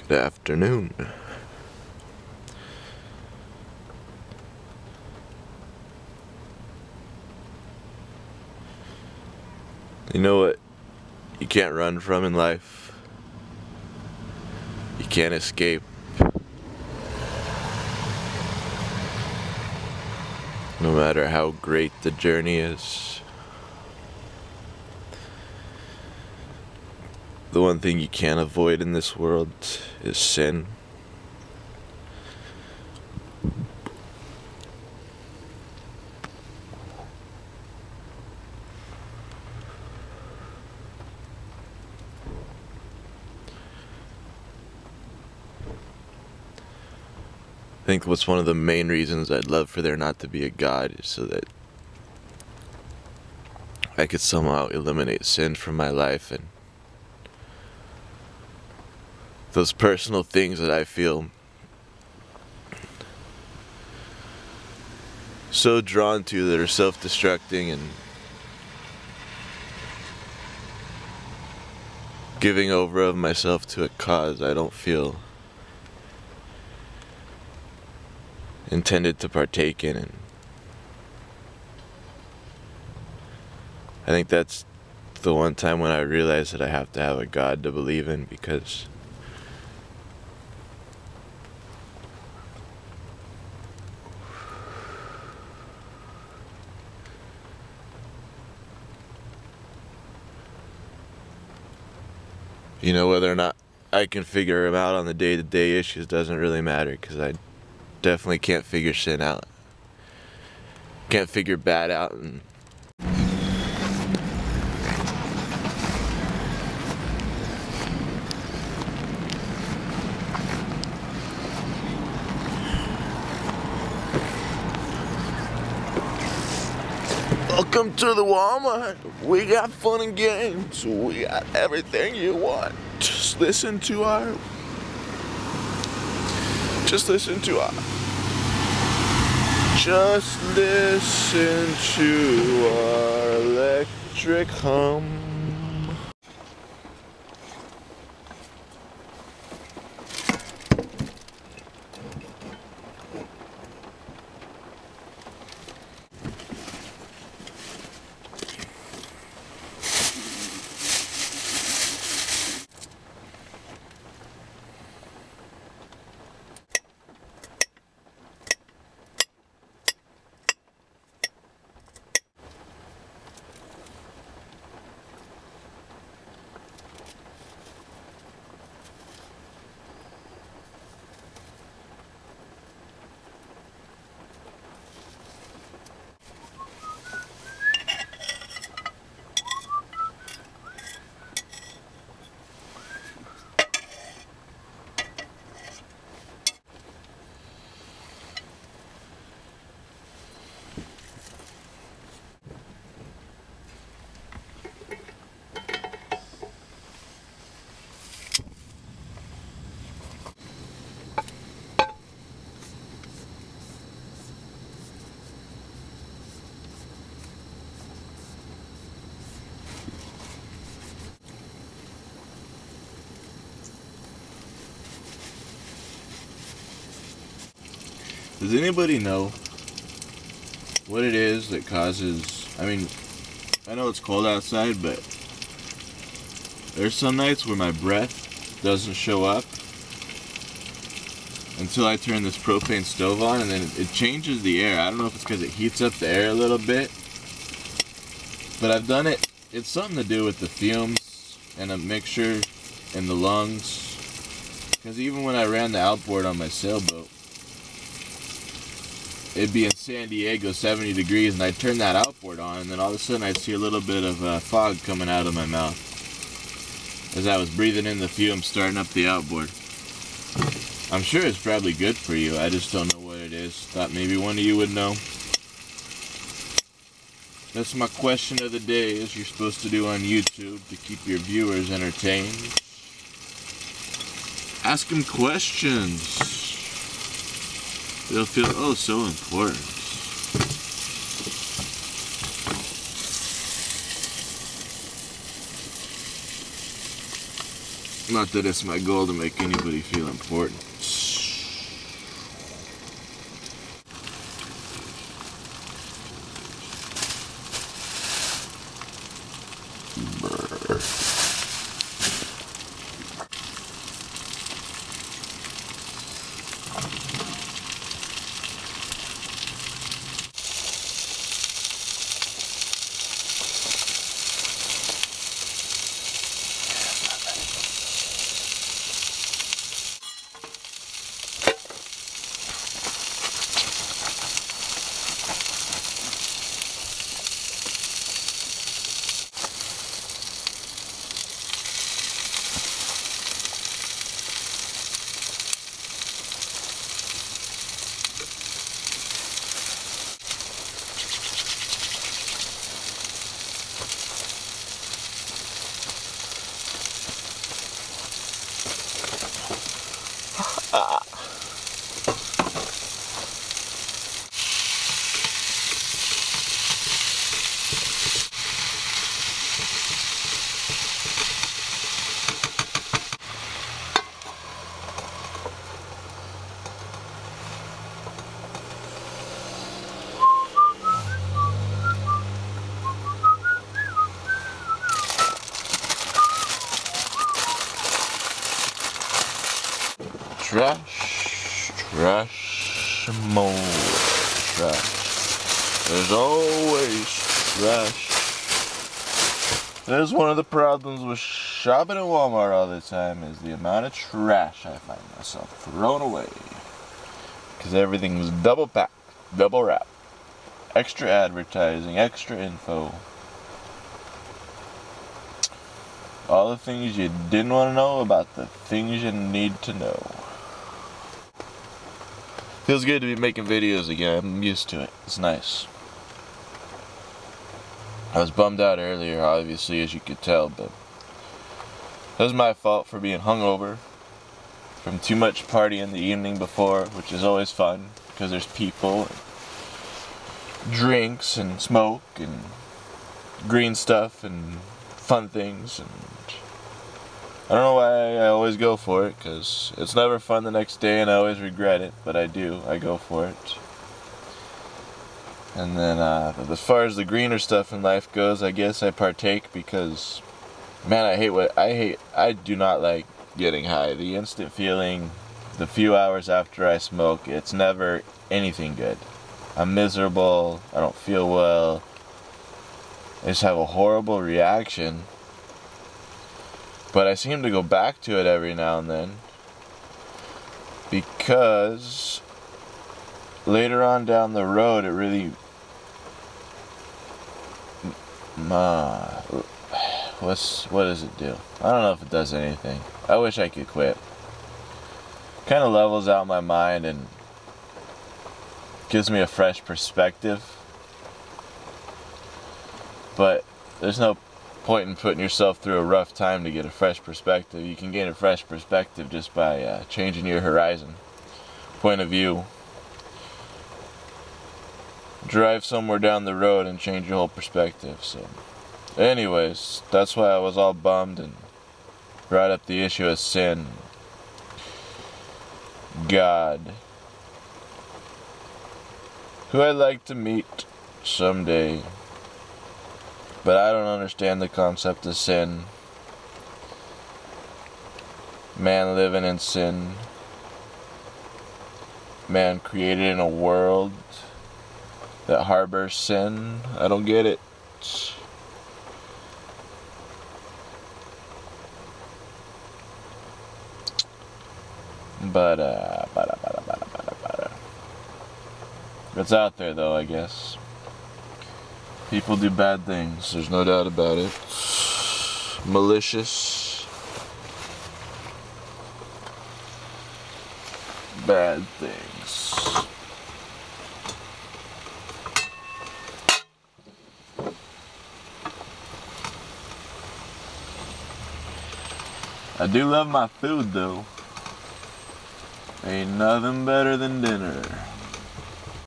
Good afternoon. You know what you can't run from in life? You can't escape. No matter how great the journey is. The one thing you can't avoid in this world is sin. I think what's one of the main reasons I'd love for there not to be a God is so that I could somehow eliminate sin from my life, and those personal things that I feel so drawn to that are self-destructing and giving over of myself to a cause I don't feel intended to partake in. And I think that's the one time when I realized that I have to have a God to believe in, because you know, whether or not I can figure him out on the day-to-day issues doesn't really matter, because I definitely can't figure sin out. Can't figure bad out. And welcome to the Walmart. We got fun and games. We got everything you want. Just listen to our electric hum. Does anybody know what it is that causes, I mean, I know it's cold outside, but there's some nights where my breath doesn't show up until I turn this propane stove on, and then it changes the air. I don't know if it's because it heats up the air a little bit, but I've done it. It's something to do with the fumes and a mixture in the lungs, because even when I ran the outboard on my sailboat, it'd be in San Diego, 70 degrees, and I'd turn that outboard on, and then all of a sudden I'd see a little bit of fog coming out of my mouth as I was breathing in the fumes, starting up the outboard. I'm sure it's probably good for you. I just don't know what it is. Thought maybe one of you would know. That's my question of the day, as you're supposed to do on YouTube to keep your viewers entertained. Ask them questions. They'll feel, oh, so important. Not that it's my goal to make anybody feel important. Trash, trash, more trash. There's always trash. There's one of the problems with shopping at Walmart all the time is the amount of trash I find myself throwing away. Because everything's double packed, double wrapped. Extra advertising, extra info. All the things you didn't want to know about the things you need to know. Feels good to be making videos again. I'm used to it. It's nice. I was bummed out earlier, obviously, as you could tell, but that was my fault for being hungover from too much partying the evening before, which is always fun because there's people, and drinks, and smoke, and green stuff, and fun things, and I don't know why I always go for it, because it's never fun the next day and I always regret it, but I do. I go for it. And then as far as the greener stuff in life goes, I guess I partake because, man, I do not like getting high. The instant feeling, the few hours after I smoke, it's never anything good. I'm miserable, I don't feel well, I just have a horrible reaction. But I seem to go back to it every now and then because later on down the road it really what does it do? I don't know if it does anything. I wish I could quit. Kind of levels out my mind and gives me a fresh perspective. But there's no point in putting yourself through a rough time to get a fresh perspective. You can gain a fresh perspective just by changing your horizon, point of view. Drive somewhere down the road and change your whole perspective. So anyways, that's why I was all bummed and brought up the issue of sin, God, who I'd like to meet someday. But I don't understand the concept of sin. Man living in sin. Man created in a world that harbors sin. I don't get it. But it's out there though, I guess. People do bad things, there's no doubt about it. Malicious, bad things. I do love my food though. Ain't nothing better than dinner.